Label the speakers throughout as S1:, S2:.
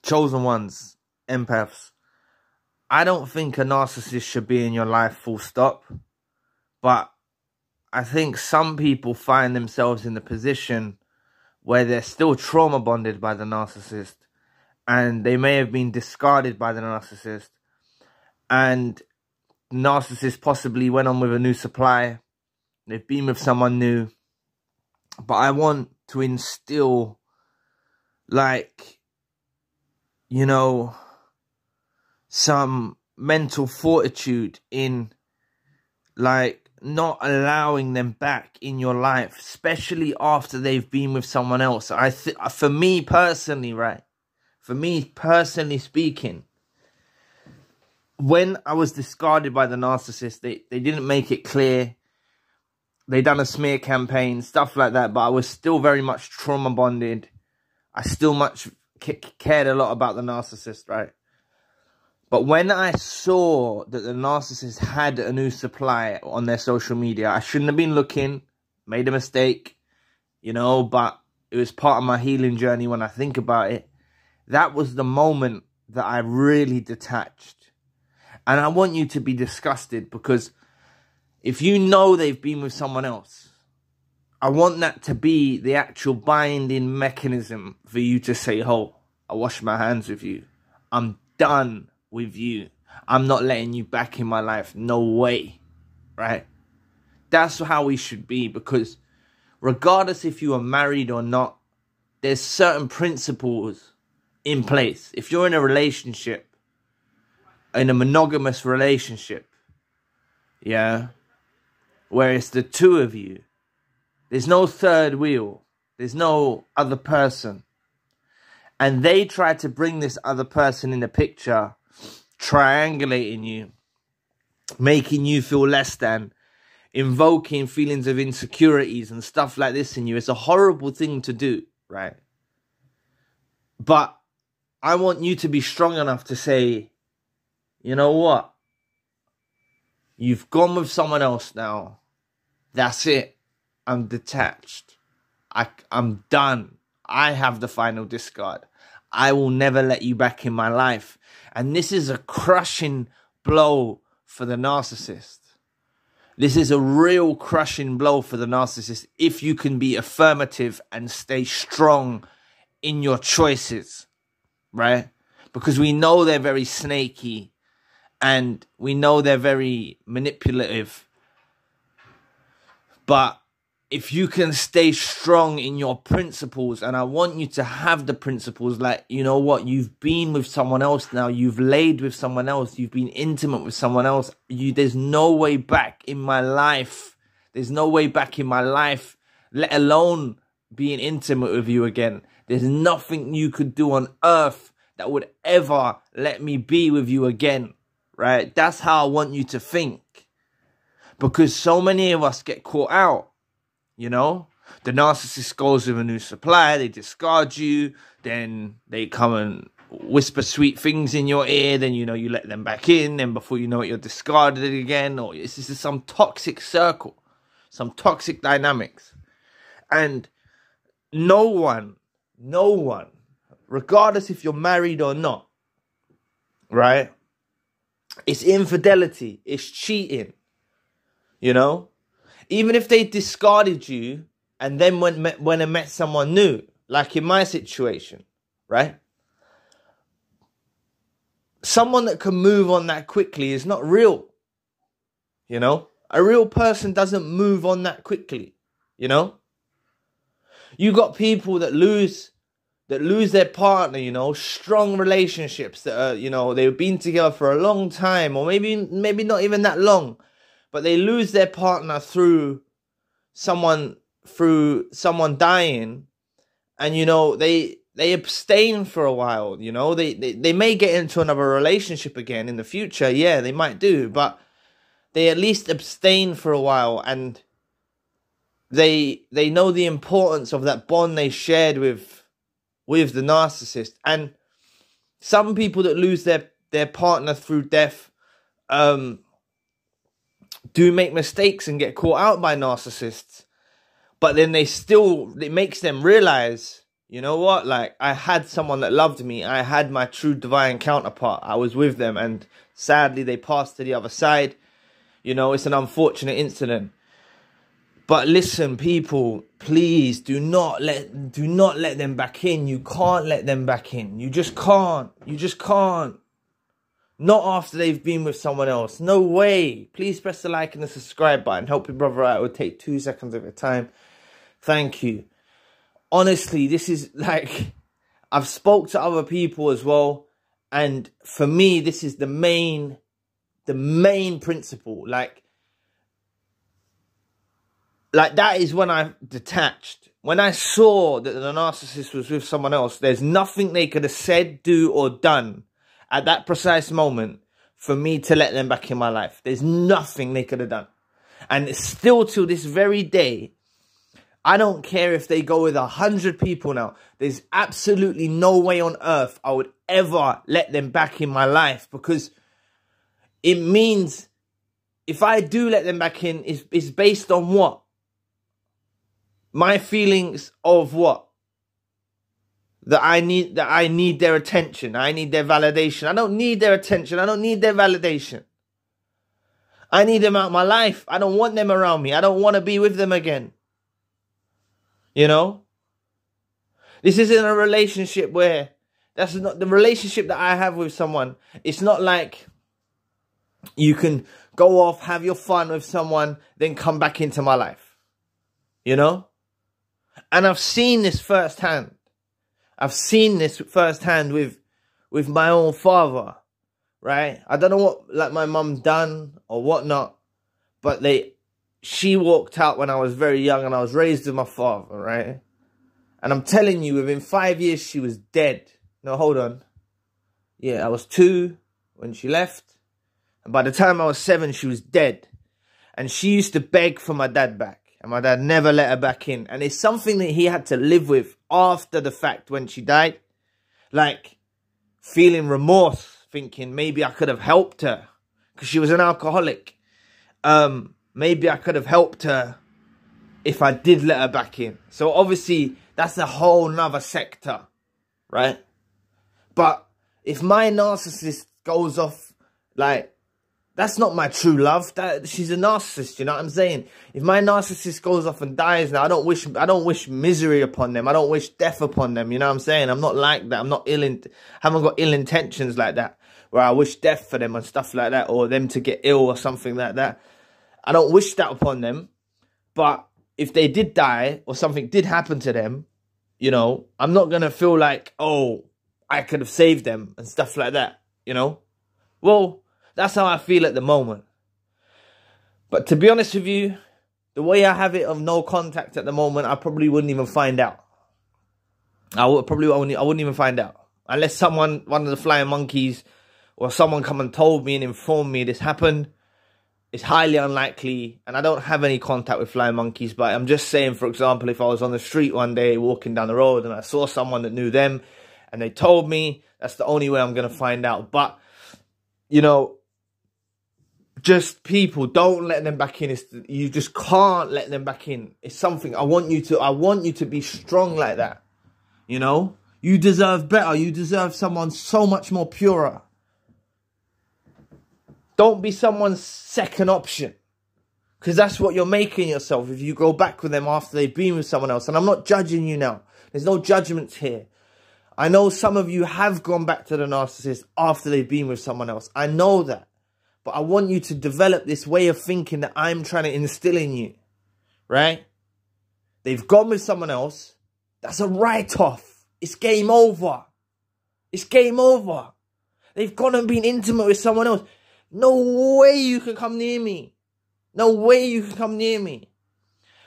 S1: chosen ones, empaths, I don't think a narcissist should be in your life full stop. But I think some people find themselves in the position where they're still trauma bonded by the narcissist, and they may have been discarded by the narcissist, and the narcissist possibly went on with a new supply. They've been with someone new. But I want to instill, like, you know, some mental fortitude in, like, not allowing them back in your life, especially after they've been with someone else. For me personally, right? For me personally speaking, when I was discarded by the narcissist, they didn't make it clear. They done a smear campaign, stuff like that, but I was still very much trauma bonded. I still cared a lot about the narcissist, right? But when I saw that the narcissist had a new supply on their social media, I shouldn't have been looking, made a mistake, you know, but it was part of my healing journey when I think about it. That was the moment that I really detached. And I want you to be disgusted, because if you know they've been with someone else, I want that to be the actual binding mechanism for you to say, oh, I wash my hands with you. I'm done with you. I'm not letting you back in my life. No way. Right? That's how we should be, because regardless if you are married or not, there's certain principles in place. If you're in a relationship, in a monogamous relationship, yeah, where it's the two of you, there's no third wheel, there's no other person, and they try to bring this other person in the picture, triangulating you, making you feel less than, invoking feelings of insecurities and stuff like this in you. It's a horrible thing to do, right? But I want you to be strong enough to say, you know what? You've gone with someone else now. That's it. I'm detached. I'm done. I have the final discard. I will never let you back in my life. And this is a crushing blow for the narcissist. This is a real crushing blow for the narcissist if you can be affirmative and stay strong in your choices, right? Because we know they're very snaky and we know they're very manipulative. But if you can stay strong in your principles, and I want you to have the principles, like, you know what, you've been with someone else now, you've laid with someone else, you've been intimate with someone else, there's no way back in my life. There's no way back in my life, let alone being intimate with you again. There's nothing you could do on earth that would ever let me be with you again, right? That's how I want you to think. Because so many of us get caught out. You know, the narcissist goes with a new supply, they discard you, then they come and whisper sweet things in your ear, then, you know, you let them back in, then before you know it, you're discarded again, or it's just some toxic circle, some toxic dynamics. And no one, regardless if you're married or not, right? It's infidelity, it's cheating, you know? Even if they discarded you and then went and met someone new, like in my situation, right? Someone that can move on that quickly is not real, you know? A real person doesn't move on that quickly, you know? You got people that lose their partner, you know, strong relationships that are, you know, they've been together for a long time, or maybe not even that long. But they lose their partner through someone dying, and, you know, they abstain for a while. You know, they may get into another relationship again in the future. Yeah, they might do, but they at least abstain for a while, and they know the importance of that bond they shared with the narcissist. And some people that lose their partner through death, do make mistakes and get caught out by narcissists, but then it makes them realize you know what? Like, I had someone that loved me. I had my true divine counterpart. I was with them, and sadly they passed to the other side. You know, it's an unfortunate incident. But listen, people, please do not let them back in. You can't let them back in. You just can't. You just can't. Not after they've been with someone else. No way. Please press the like and the subscribe button. Help your brother out. It would take 2 seconds of your time. Thank you. Honestly, this is like, I've spoke to other people as well. And for me, this is the main principle. Like that is when I detached. When I saw that the narcissist was with someone else, there's nothing they could have said, do, or done at that precise moment for me to let them back in my life. There's nothing they could have done. And still till this very day, I don't care if they go with 100 people now. There's absolutely no way on earth I would ever let them back in my life, because it means if I do let them back in, it's based on what? My feelings of what? That I need their attention. I need their validation. I don't need their attention. I don't need their validation. I need them out of my life. I don't want them around me. I don't want to be with them again. You know? This isn't a relationship where, that's not the relationship that I have with someone. It's not like you can go off, have your fun with someone, then come back into my life. You know? And I've seen this firsthand. I've seen this firsthand with my own father, right? I don't know what like my mum done or whatnot, but she walked out when I was very young and I was raised with my father, right? And I'm telling you, within 5 years, she was dead. No, hold on. Yeah, I was 2 when she left. And by the time I was 7, she was dead. And she used to beg for my dad back. And my dad never let her back in. And it's something that he had to live with after the fact when she died. Like, feeling remorse, thinking maybe I could have helped her. Because she was an alcoholic. Maybe I could have helped her if I did let her back in. So obviously, that's a whole nother sector, right? But if my narcissist goes off, like, that's not my true love. She's a narcissist, you know what I'm saying? If my narcissist goes off and dies now, I don't wish misery upon them. I don't wish death upon them, you know what I'm saying? I'm not like that. I'm not haven't got ill intentions like that, where I wish death for them and stuff like that, or them to get ill or something like that. I don't wish that upon them. But if they did die or something did happen to them, you know, I'm not going to feel like, oh, I could have saved them and stuff like that, you know? Well, that's how I feel at the moment. But to be honest with you, the way I have it of no contact at the moment, I probably wouldn't even find out. I wouldn't even find out. Unless one of the flying monkeys or someone come and told me and informed me this happened. It's highly unlikely. And I don't have any contact with flying monkeys. But I'm just saying, for example, if I was on the street one day walking down the road and I saw someone that knew them and they told me, that's the only way I'm going to find out. But, you know, just people, don't let them back in. You just can't let them back in. It's something I want you to be strong like that. You know, you deserve better. You deserve someone so much more purer. Don't be someone's second option, because that's what you're making yourself if you go back with them after they've been with someone else. And I'm not judging you now. There's no judgments here. I know some of you have gone back to the narcissist after they've been with someone else. I know that. But I want you to develop this way of thinking that I'm trying to instill in you, right? They've gone with someone else. That's a write-off. It's game over. It's game over. They've gone and been intimate with someone else. No way you can come near me. No way you can come near me.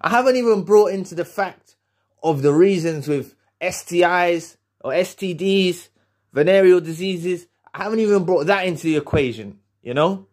S1: I haven't even brought into the fact of the reasons with STIs or STDs, venereal diseases. I haven't even brought that into the equation. You know,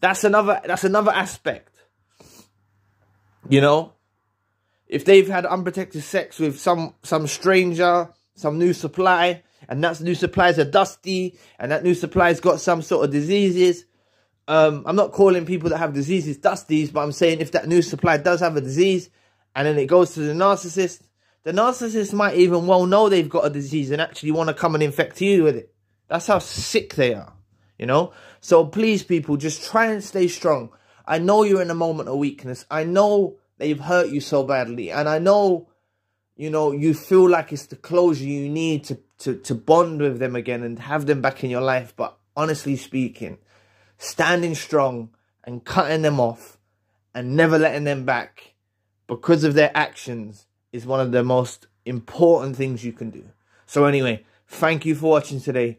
S1: that's another aspect. You know, if they've had unprotected sex with some stranger, some new supply, and that new supplies are dusty, and that new supply's got some sort of diseases. I'm not calling people that have diseases dusties, but I'm saying if that new supply does have a disease, and then it goes to the narcissist The narcissist might even well know they've got a disease and actually want to come and infect you with it. That's how sick they are, you know? So please, people, just try and stay strong. I know you're in a moment of weakness. I know they've hurt you so badly. And I know, you know, you feel like it's the closure you need to bond with them again and have them back in your life. But honestly speaking, standing strong and cutting them off and never letting them back because of their actions is one of the most important things you can do. So anyway, thank you for watching today.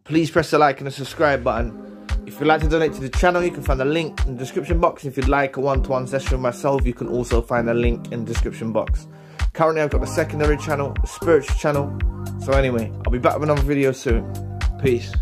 S1: Please press the like and the subscribe button. If you'd like to donate to the channel, you can find the link in the description box. If you'd like a one-to-one session with myself, you can also find a link in the description box. Currently, I've got a secondary channel, a spiritual channel. So anyway, I'll be back with another video soon. Peace.